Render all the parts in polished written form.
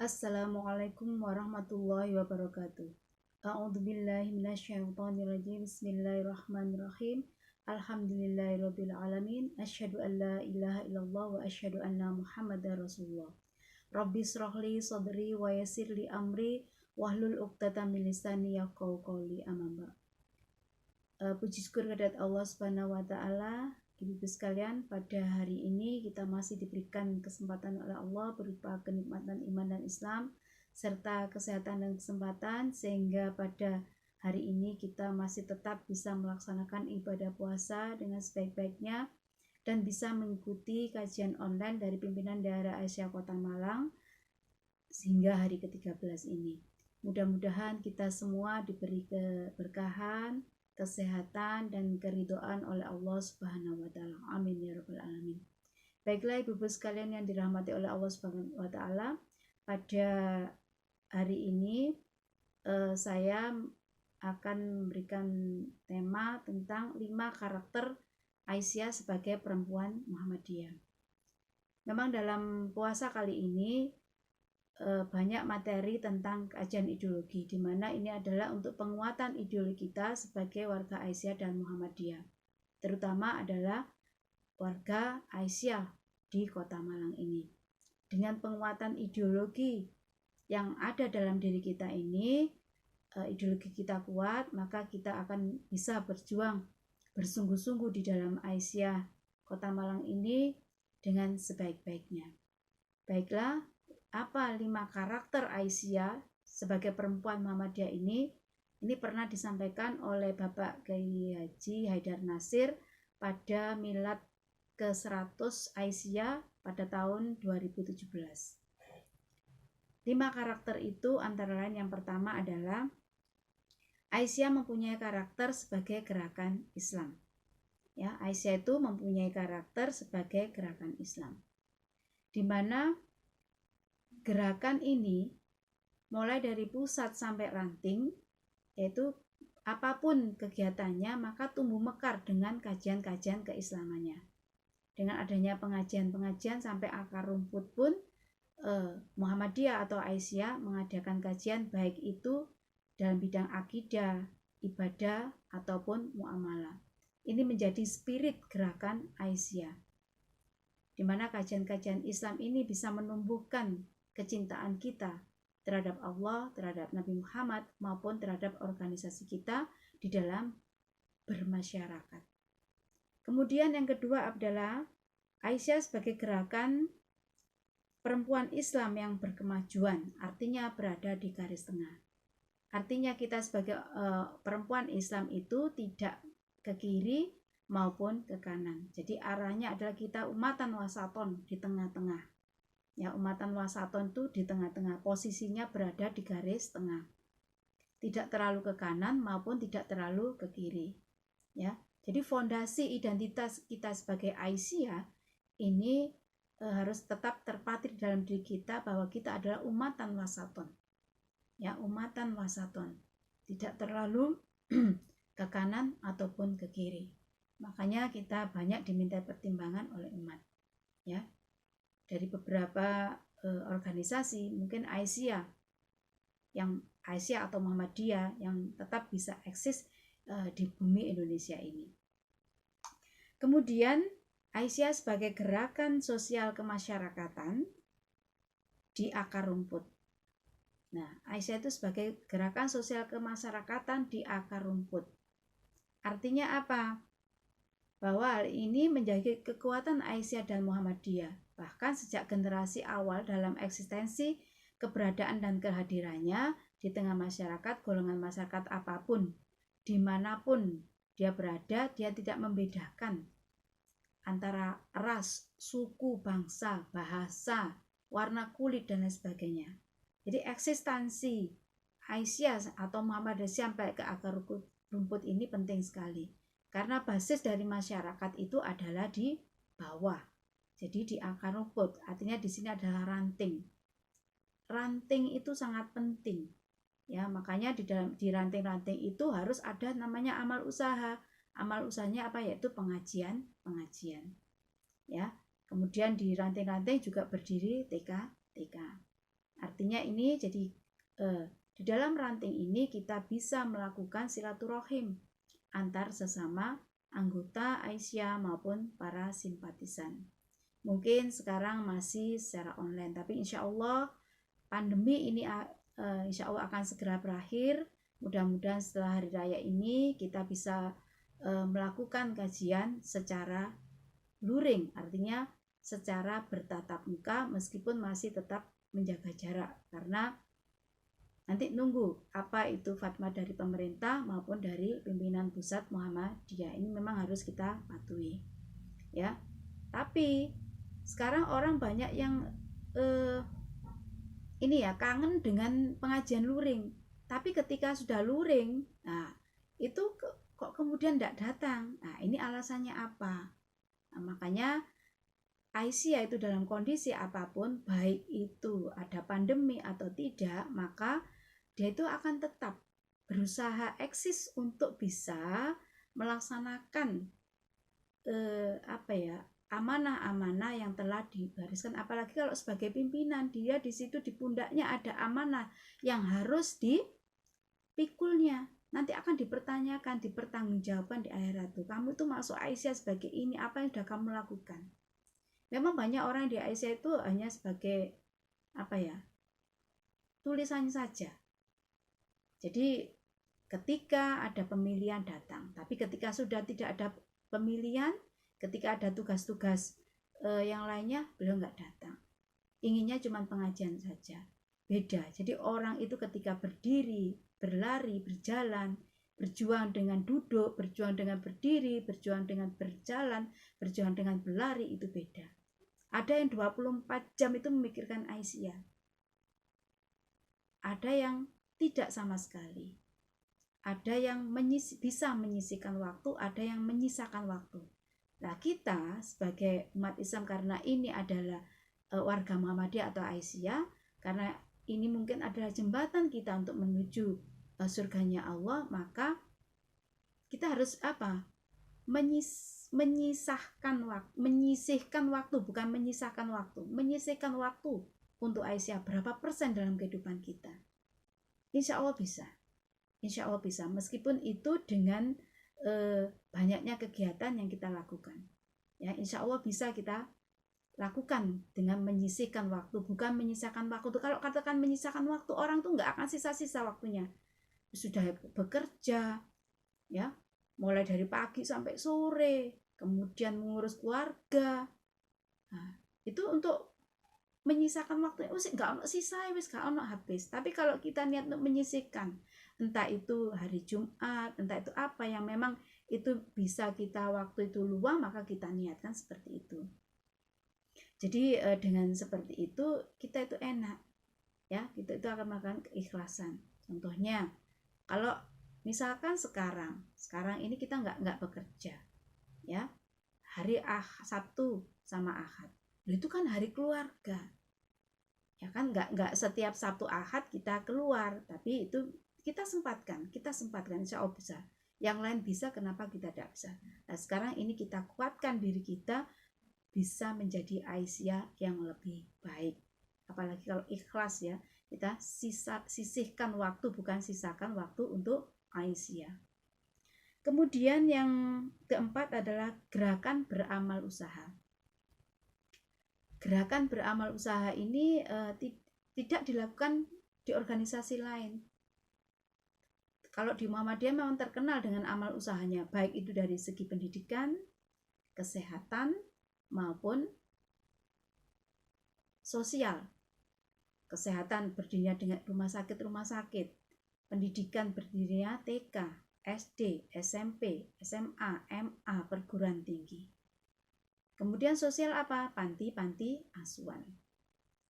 Assalamualaikum warahmatullahi wabarakatuh. A'udzubillahi minasyaitonirrajim. Bismillahirrahmanirrahim. Alhamdulillahirabbil alamin. Asyhadu an la ilaha illallah wa asyhadu anna Muhammadar Rasulullah. Rabbi shrahli sadri wa yassirli amri wahlul 'uqdatam min lisani yafqahu qawli. Amma puji syukur kehadirat Allah Subhanahu wa taala. Ibu-ibu sekalian, pada hari ini kita masih diberikan kesempatan oleh Allah berupa kenikmatan iman dan Islam serta kesehatan dan kesempatan, sehingga pada hari ini kita masih tetap bisa melaksanakan ibadah puasa dengan sebaik-baiknya dan bisa mengikuti kajian online dari pimpinan daerah Aisyah Kota Malang sehingga hari ke-13 ini. Mudah-mudahan kita semua diberi keberkahan, kesehatan dan keridhaan oleh Allah Subhanahu wa taala. Amin ya rabbal alamin. Baiklah ibu-ibu sekalian yang dirahmati oleh Allah Subhanahu wa taala, pada hari ini saya akan memberikan tema tentang 5 karakter Aisyah sebagai perempuan Muhammadiyah. Memang dalam puasa kali ini banyak materi tentang kajian ideologi, di mana ini adalah untuk penguatan ideologi kita sebagai warga Aisyah dan Muhammadiyah, terutama adalah warga Aisyah di Kota Malang ini. Dengan penguatan ideologi yang ada dalam diri kita ini, ideologi kita kuat, maka kita akan bisa berjuang bersungguh-sungguh di dalam Aisyah Kota Malang ini dengan sebaik-baiknya. Baiklah, apa 5 karakter Aisyah sebagai perempuan Muhammadiyah ini? Ini pernah disampaikan oleh Bapak Kiai Haji Haidar Nasir pada milad ke-100 Aisyah pada tahun 2017. 5 karakter itu antara lain yang pertama adalah Aisyah mempunyai karakter sebagai gerakan Islam. Ya, Aisyah itu mempunyai karakter sebagai gerakan Islam, di mana gerakan ini mulai dari pusat sampai ranting, yaitu apapun kegiatannya maka tumbuh mekar dengan kajian-kajian keislamannya. Dengan adanya pengajian-pengajian sampai akar rumput pun Muhammadiyah atau Aisyah mengadakan kajian, baik itu dalam bidang akidah, ibadah ataupun muamalah. Ini menjadi spirit gerakan Aisyah, di mana kajian-kajian Islam ini bisa menumbuhkan kecintaan kita terhadap Allah, terhadap Nabi Muhammad, maupun terhadap organisasi kita di dalam bermasyarakat. Kemudian yang kedua adalah Aisyah sebagai gerakan perempuan Islam yang berkemajuan, artinya berada di garis tengah. Artinya kita sebagai perempuan Islam itu tidak ke kiri maupun ke kanan. Jadi arahnya adalah kita umatan wasaton, di tengah-tengah. Ya, umatan wasaton itu di tengah-tengah, posisinya berada di garis tengah, tidak terlalu ke kanan maupun tidak terlalu ke kiri. Ya, jadi fondasi identitas kita sebagai Aisyah ini harus tetap terpatri dalam diri kita bahwa kita adalah umatan wasaton. Ya, umatan wasaton, tidak terlalu ke kanan ataupun ke kiri. Makanya kita banyak diminta pertimbangan oleh umat. Ya. Dari beberapa organisasi, mungkin Aisyah atau Muhammadiyah yang tetap bisa eksis di bumi Indonesia ini. Kemudian Aisyah sebagai gerakan sosial kemasyarakatan di akar rumput. Nah, Aisyah itu sebagai gerakan sosial kemasyarakatan di akar rumput. Artinya apa? Bahwa hal ini menjadi kekuatan Aisyah dan Muhammadiyah. Bahkan sejak generasi awal dalam eksistensi, keberadaan dan kehadirannya di tengah masyarakat, golongan masyarakat apapun, dimanapun dia berada, dia tidak membedakan antara ras, suku, bangsa, bahasa, warna kulit, dan lain sebagainya. Jadi eksistensi Aisyah atau Muhammadiyah sampai ke akar rumput ini penting sekali. Karena basis dari masyarakat itu adalah di bawah. Jadi di akar rumput, artinya di sini adalah ranting. Ranting itu sangat penting. Ya, makanya di ranting-ranting itu harus ada namanya amal usaha. Amal usahanya apa? Yaitu pengajian. Ya. Kemudian di ranting-ranting juga berdiri TK. Artinya Artinya ini jadi di dalam ranting ini kita bisa melakukan silaturahim antar sesama anggota Aisyah maupun para simpatisan. Mungkin sekarang masih secara online, tapi insya Allah pandemi ini insya Allah akan segera berakhir. Mudah-mudahan setelah hari raya ini kita bisa melakukan kajian secara luring, artinya secara bertatap muka meskipun masih tetap menjaga jarak, karena nanti nunggu apa itu fatwa dari pemerintah maupun dari pimpinan pusat Muhammadiyah. Ini memang harus kita patuhi, ya. Tapi sekarang orang banyak yang ini ya kangen dengan pengajian luring. Tapi ketika sudah luring, nah itu kok kemudian tidak datang. Nah ini alasannya apa? Nah, makanya Aisyah itu dalam kondisi apapun, baik itu ada pandemi atau tidak, maka dia itu akan tetap berusaha eksis untuk bisa melaksanakan amanah-amanah yang telah dibariskan. Apalagi kalau sebagai pimpinan, dia di situ di pundaknya ada amanah yang harus dipikulnya. Nanti akan dipertanyakan, dipertanggungjawabkan di akhirat tuh. Kamu itu masuk Aisyah sebagai ini, apa yang sudah kamu lakukan? Memang banyak orang di Aisyah itu hanya sebagai tulisannya saja. Jadi ketika ada pemilihan datang, tapi ketika sudah tidak ada pemilihan, ketika ada tugas-tugas yang lainnya, beliau nggak datang. Inginnya cuma pengajian saja. Beda. Jadi orang itu ketika berdiri, berlari, berjalan, berjuang dengan duduk, berjuang dengan berdiri, berjuang dengan berjalan, berjuang dengan berlari, itu beda. Ada yang 24 jam itu memikirkan Aisyah. Ada yang tidak sama sekali. Ada yang bisa menyisihkan waktu, ada yang menyisakan waktu. Nah, kita sebagai umat Islam, karena ini adalah warga Muhammadiyah atau Aisyah, karena ini mungkin adalah jembatan kita untuk menuju surganya Allah, maka kita harus menyisihkan waktu, bukan menyisahkan waktu, menyisihkan waktu untuk Aisyah. Berapa persen dalam kehidupan kita? Insya Allah bisa. Insya Allah bisa, meskipun itu dengan banyaknya kegiatan yang kita lakukan. Ya, insya Allah bisa kita lakukan dengan menyisihkan waktu, bukan menyisakan waktu. Kalau katakan menyisakan waktu, orang tuh nggak akan sisa-sisa waktunya. Sudah bekerja, ya, mulai dari pagi sampai sore, kemudian mengurus keluarga. Nah, itu untuk menyisakan waktu, nggak ono sisa, nggak ono habis. Tapi kalau kita niat untuk menyisihkan, entah itu hari Jumat, entah itu apa yang memang itu bisa kita waktu itu luang, maka kita niatkan seperti itu. Jadi dengan seperti itu kita itu enak, ya, kita itu akan melakukan keikhlasan. Contohnya, kalau misalkan sekarang ini kita nggak bekerja, ya, hari Sabtu sama Ahad, itu kan hari keluarga, ya kan, nggak setiap Sabtu Ahad kita keluar, tapi itu kita sempatkan, insya Allah bisa. Yang lain bisa, kenapa kita tidak bisa? Nah, sekarang ini kita kuatkan diri kita bisa menjadi Aisyah yang lebih baik. Apalagi kalau ikhlas, ya, kita sisihkan waktu, bukan sisakan waktu untuk Aisyah. Kemudian yang keempat adalah gerakan beramal usaha. Gerakan beramal usaha ini tidak dilakukan di organisasi lain. Kalau di Muhammadiyah memang terkenal dengan amal usahanya, baik itu dari segi pendidikan, kesehatan, maupun sosial. Kesehatan berdirinya dengan rumah sakit, pendidikan berdirinya TK, SD, SMP, SMA, MA, perguruan tinggi. Kemudian sosial apa? Panti asuhan.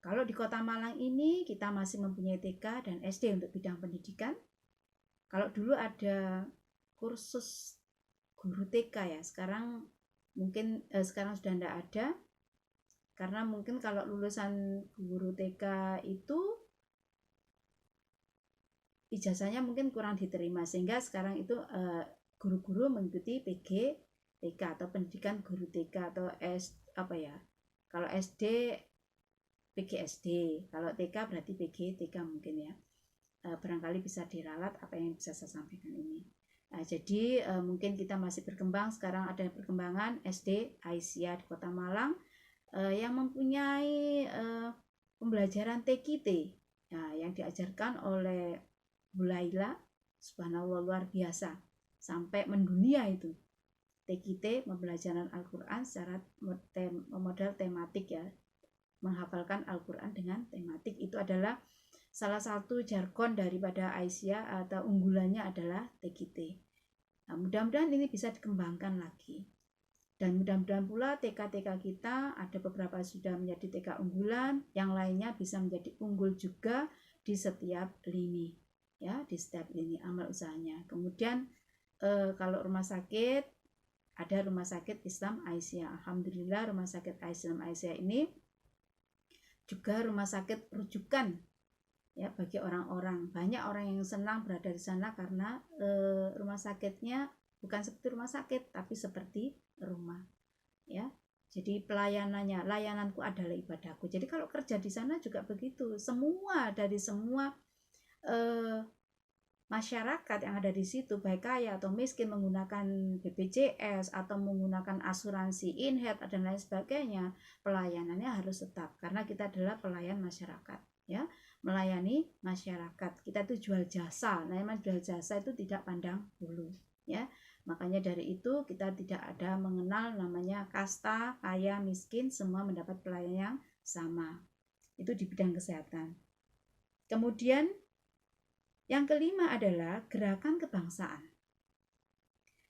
Kalau di Kota Malang ini kita masih mempunyai TK dan SD untuk bidang pendidikan. Kalau dulu ada kursus guru TK, ya, sekarang mungkin sekarang sudah tidak ada, karena mungkin kalau lulusan guru TK itu ijazahnya mungkin kurang diterima, sehingga sekarang itu guru-guru mengikuti PG TK atau pendidikan guru TK atau kalau SD PGSD. Kalau TK berarti PG, TK mungkin ya. Barangkali bisa diralat apa yang bisa saya sampaikan ini. Jadi mungkin kita masih berkembang. Sekarang ada perkembangan SD Aisyah di Kota Malang yang mempunyai pembelajaran TKT yang diajarkan oleh Bu Laila, subhanallah luar biasa, sampai mendunia itu. TKT pembelajaran Al-Quran secara model tematik ya, menghafalkan Al-Quran dengan tematik. Itu adalah salah satu jargon daripada Aisyah atau unggulannya adalah TKT. Nah, mudah-mudahan ini bisa dikembangkan lagi. Dan mudah-mudahan pula TK-TK kita ada beberapa sudah menjadi TK unggulan, yang lainnya bisa menjadi unggul juga di setiap lini, ya, di setiap lini amal usahanya. Kemudian kalau rumah sakit, ada Rumah Sakit Islam Aisyah. Alhamdulillah Rumah Sakit Islam Aisyah ini juga rumah sakit rujukan ya bagi orang-orang. Banyak orang yang senang berada di sana karena rumah sakitnya bukan seperti rumah sakit tapi seperti rumah ya. Jadi layananku adalah ibadahku. Jadi kalau kerja di sana juga begitu. Dari semua masyarakat yang ada di situ, baik kaya atau miskin, menggunakan BPJS atau menggunakan asuransi in-health dan lain sebagainya, pelayanannya harus tetap karena kita adalah pelayan masyarakat ya, melayani masyarakat. Kita itu jual jasa. Nah, memang jual jasa itu tidak pandang bulu ya. Makanya dari itu kita tidak ada mengenal namanya kasta, kaya, miskin, semua mendapat pelayanan yang sama. Itu di bidang kesehatan. Kemudian yang kelima adalah gerakan kebangsaan.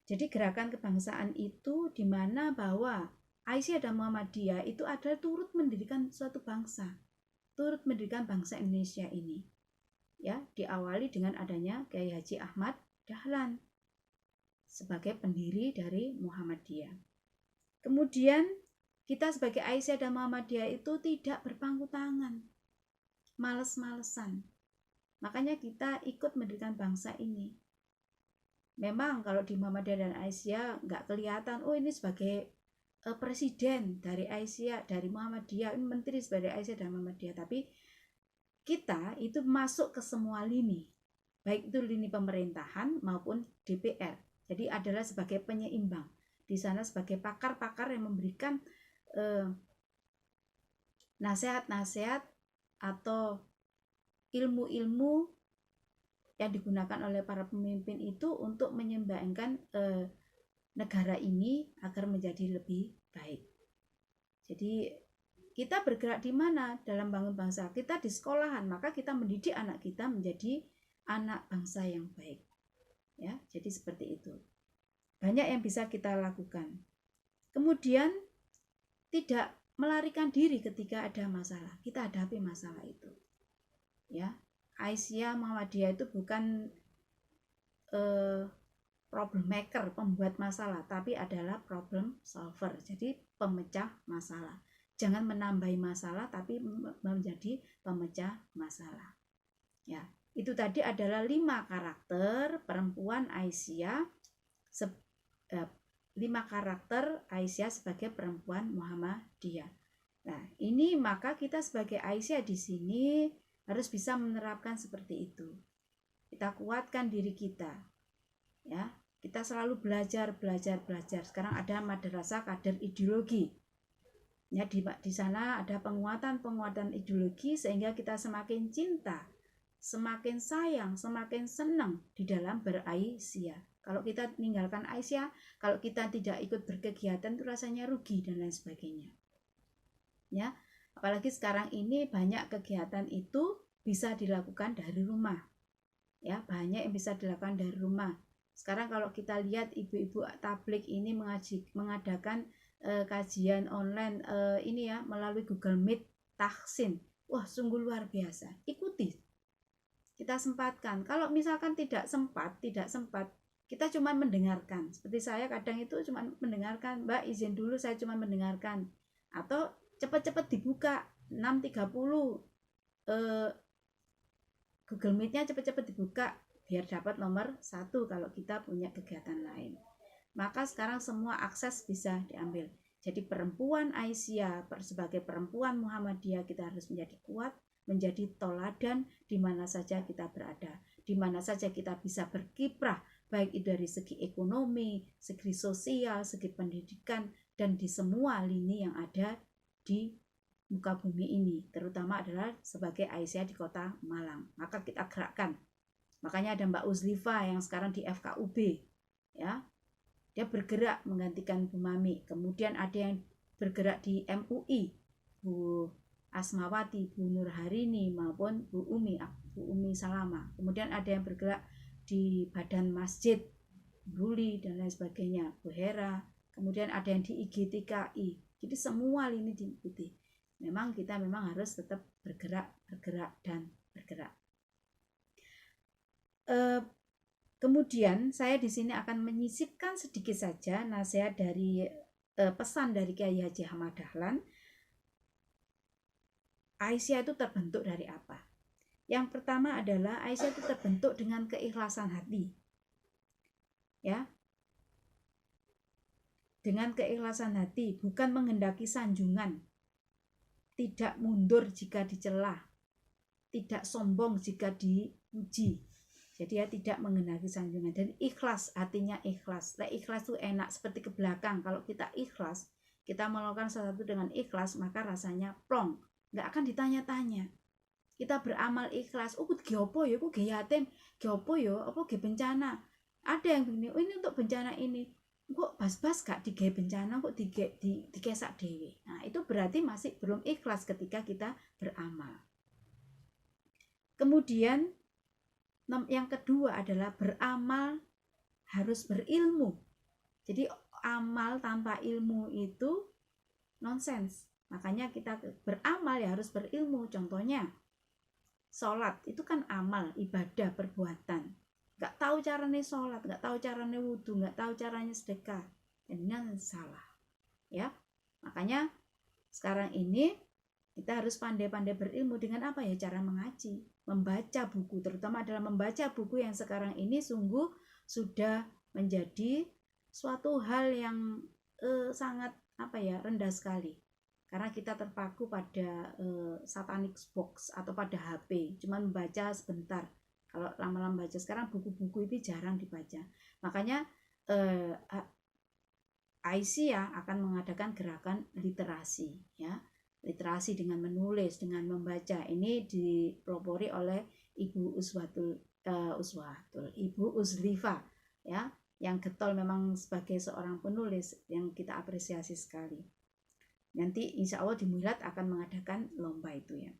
Jadi gerakan kebangsaan itu di mana bahwa Aisyah dan Muhammadiyah itu adalah turut mendirikan suatu bangsa, turut mendirikan bangsa Indonesia ini. Ya, diawali dengan adanya Kiai Haji Ahmad Dahlan sebagai pendiri dari Muhammadiyah. Kemudian kita sebagai Aisyah dan Muhammadiyah itu tidak berpangku tangan, males-malesan. Makanya kita ikut mendirikan bangsa ini. Memang kalau di Muhammadiyah dan Aisyah nggak kelihatan, oh ini sebagai presiden dari Aisyah, dari Muhammadiyah, ini menteri sebagai Aisyah dan Muhammadiyah. Tapi kita itu masuk ke semua lini, baik itu lini pemerintahan maupun DPR. Jadi adalah sebagai penyeimbang. Di sana sebagai pakar-pakar yang memberikan nasihat-nasihat atau ilmu-ilmu yang digunakan oleh para pemimpin itu untuk menyeimbangkan negara ini agar menjadi lebih baik. Jadi kita bergerak di mana dalam bangun bangsa? Kita di sekolahan, maka kita mendidik anak kita menjadi anak bangsa yang baik. Ya, jadi seperti itu. Banyak yang bisa kita lakukan. Kemudian tidak melarikan diri ketika ada masalah. Kita hadapi masalah itu. Ya, Aisyah Muhammadiyah itu bukan problem maker, pembuat masalah, tapi adalah problem solver. Jadi pemecah masalah. Jangan menambahi masalah, tapi menjadi pemecah masalah. Ya, itu tadi adalah 5 karakter perempuan Aisyah, 5 karakter Aisyah sebagai perempuan Muhammadiyah. Nah, ini maka kita sebagai Aisyah di sini harus bisa menerapkan seperti itu. Kita kuatkan diri kita. Ya, kita selalu belajar. Sekarang ada madrasah kader ideologi. Ya, di sana ada penguatan ideologi sehingga kita semakin cinta, semakin sayang, semakin senang di dalam beraisyah. Kalau kita meninggalkan Aisyah, kalau kita tidak ikut berkegiatan itu rasanya rugi dan lain sebagainya. Ya, apalagi sekarang ini banyak kegiatan itu bisa dilakukan dari rumah. Ya, banyak yang bisa dilakukan dari rumah. Sekarang kalau kita lihat ibu-ibu tabligh ini mengadakan kajian online ini ya melalui Google Meet tahsin. Wah, sungguh luar biasa. Ikuti. Kita sempatkan. Kalau misalkan tidak sempat, kita cuma mendengarkan. Seperti saya kadang itu cuma mendengarkan, Mbak izin dulu saya cuma mendengarkan. Atau cepat-cepat dibuka 6.30 Google Meet-nya cepat-cepat dibuka biar dapat nomor 1 kalau kita punya kegiatan lain. Maka sekarang semua akses bisa diambil. Jadi perempuan Aisyah sebagai perempuan Muhammadiyah kita harus menjadi kuat, menjadi toladan di mana saja kita berada, di mana saja kita bisa berkiprah, baik itu dari segi ekonomi, segi sosial, segi pendidikan, dan di semua lini yang ada di muka bumi ini, terutama adalah sebagai Aisyah di kota Malang. Maka kita gerakkan. Makanya ada Mbak Uzlifa yang sekarang di FKUB, ya. Dia bergerak menggantikan Bu Mami. Kemudian ada yang bergerak di MUI, Bu Asmawati, Bu Nurharini maupun Bu Umi Salama. Kemudian ada yang bergerak di Badan Masjid, Bruli dan lain sebagainya, Bu Hera. Kemudian ada yang di IGTKI. Jadi semua lini diikuti. Memang kita harus tetap bergerak dan bergerak. Kemudian saya di sini akan menyisipkan sedikit saja nasihat dari pesan dari Kiai Haji Ahmad Dahlan. Aisyah itu terbentuk dari apa? Yang pertama adalah Aisyah itu terbentuk dengan keikhlasan hati. Ya. Dengan keikhlasan hati, bukan menghendaki sanjungan. Tidak mundur jika dicela. Tidak sombong jika dipuji. Jadi dia tidak menghendaki sanjungan dan ikhlas, artinya ikhlas. Nah, ikhlas itu enak seperti ke belakang. Kalau kita ikhlas, kita melakukan sesuatu dengan ikhlas, maka rasanya plong, nggak akan ditanya-tanya. Kita beramal ikhlas. Oh, ge opo ya, kok ge yatim, ge opo ya, apa ge bencana. Ada yang begini, oh ini untuk bencana ini. Kok bas-bas gak digawe bencana, kok dikesak dewe. Nah, itu berarti masih belum ikhlas ketika kita beramal. Kemudian yang kedua adalah beramal harus berilmu. Jadi amal tanpa ilmu itu nonsens. Makanya kita beramal ya harus berilmu. Contohnya sholat itu kan amal, ibadah, perbuatan. Gak tahu caranya sholat, gak tahu caranya wudhu, gak tahu caranya sedekah. Dan ini salah. Ya, makanya sekarang ini kita harus pandai-pandai berilmu dengan apa ya? Cara mengaji, membaca buku, terutama adalah membaca buku yang sekarang ini sungguh sudah menjadi suatu hal yang sangat rendah sekali. Karena kita terpaku pada satanic box atau pada HP, cuma membaca sebentar. Kalau lama-lama baca sekarang buku-buku itu jarang dibaca. Makanya Aisyah akan mengadakan gerakan literasi, ya. Literasi dengan menulis, dengan membaca. Ini dipelopori oleh Ibu Ibu Uzlifa, ya, yang getol memang sebagai seorang penulis yang kita apresiasi sekali. Nanti insya Allah di Milad akan mengadakan lomba itu, ya.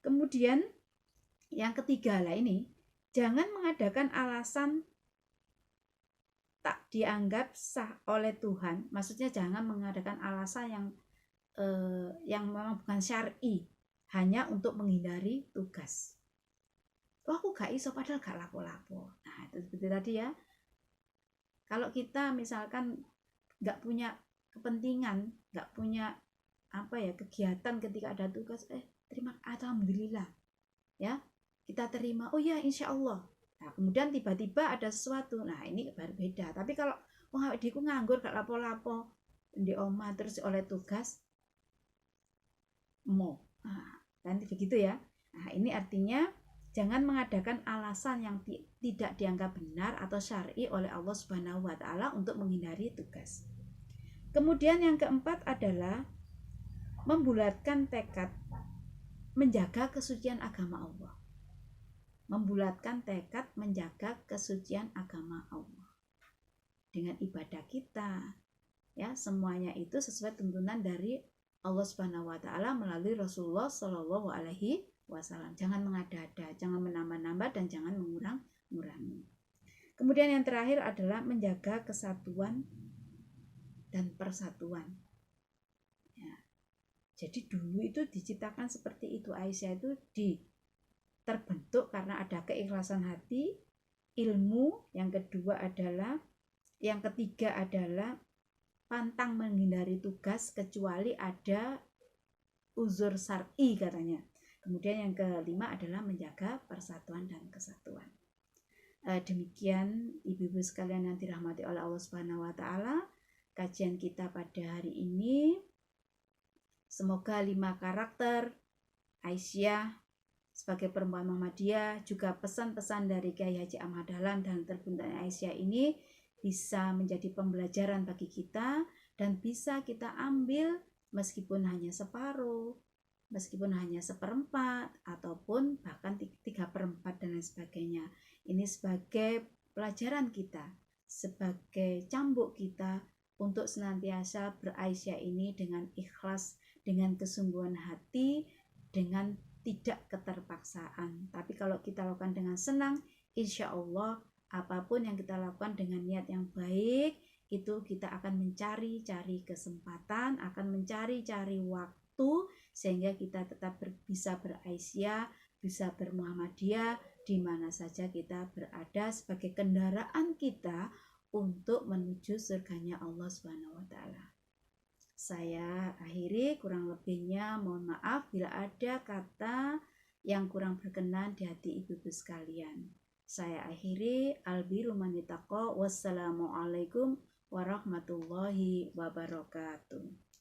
Kemudian yang ketiga lah ini, jangan mengadakan alasan tak dianggap sah oleh Tuhan. Maksudnya jangan mengadakan alasan yang memang bukan syar'i, hanya untuk menghindari tugas. Oh, aku gak iso padahal gak lapo-lapo. Nah, itu seperti tadi ya. Kalau kita misalkan gak punya kepentingan, gak punya kegiatan ketika ada tugas, terima alhamdulillah. Ya, kita terima, oh ya insya Allah. Nah, kemudian tiba-tiba ada sesuatu. Nah, ini baru beda. Tapi kalau adikku nganggur gak lapo-lapo di omah terus oleh tugas, nanti begitu ya. Nah, ini artinya jangan mengadakan alasan yang tidak dianggap benar atau syar'i oleh Allah Subhanahu wa taala untuk menghindari tugas. Kemudian yang keempat adalah membulatkan tekad menjaga kesucian agama Allah. Membulatkan tekad menjaga kesucian agama Allah. Dengan ibadah kita, ya, semuanya itu sesuai tuntunan dari Allah Subhanahu wa taala melalui Rasulullah Shallallahu alaihi wasallam. Jangan mengada-ada, jangan menambah-nambah dan jangan mengurang-ngurangi. Kemudian yang terakhir adalah menjaga kesatuan dan persatuan. Ya. Jadi dulu itu diciptakan seperti itu. Aisyah itu terbentuk karena ada keikhlasan hati, ilmu, yang ketiga adalah pantang menghindari tugas kecuali ada uzur syar'i katanya. Kemudian yang kelima adalah menjaga persatuan dan kesatuan. Demikian ibu-ibu sekalian yang dirahmati oleh Allah Subhanahu wa taala. kajian kita pada hari ini. Semoga 5 karakter Aisyah sebagai perempuan Muhammadiyah, juga pesan-pesan dari Kiai Haji Ahmad Dahlan dan Terbuntan Aisyah ini bisa menjadi pembelajaran bagi kita dan bisa kita ambil meskipun hanya separuh, meskipun hanya seperempat, ataupun bahkan 3/4 dan lain sebagainya. Ini sebagai pelajaran kita, sebagai cambuk kita untuk senantiasa beraisyah ini dengan ikhlas, dengan kesungguhan hati, dengan tidak keterpaksaan. Tapi kalau kita lakukan dengan senang, insya Allah apapun yang kita lakukan dengan niat yang baik, itu kita akan mencari-cari kesempatan, akan mencari-cari waktu, sehingga kita tetap bisa beraisyah, bisa bermuhammadiyah, di mana saja kita berada sebagai kendaraan kita untuk menuju surganya Allah Subhanahu wa Ta'ala. Saya akhiri, kurang lebihnya mohon maaf bila ada kata yang kurang berkenan di hati ibu-ibu sekalian. Saya akhiri, albiru manitaqo, wassalamualaikum warahmatullahi wabarakatuh.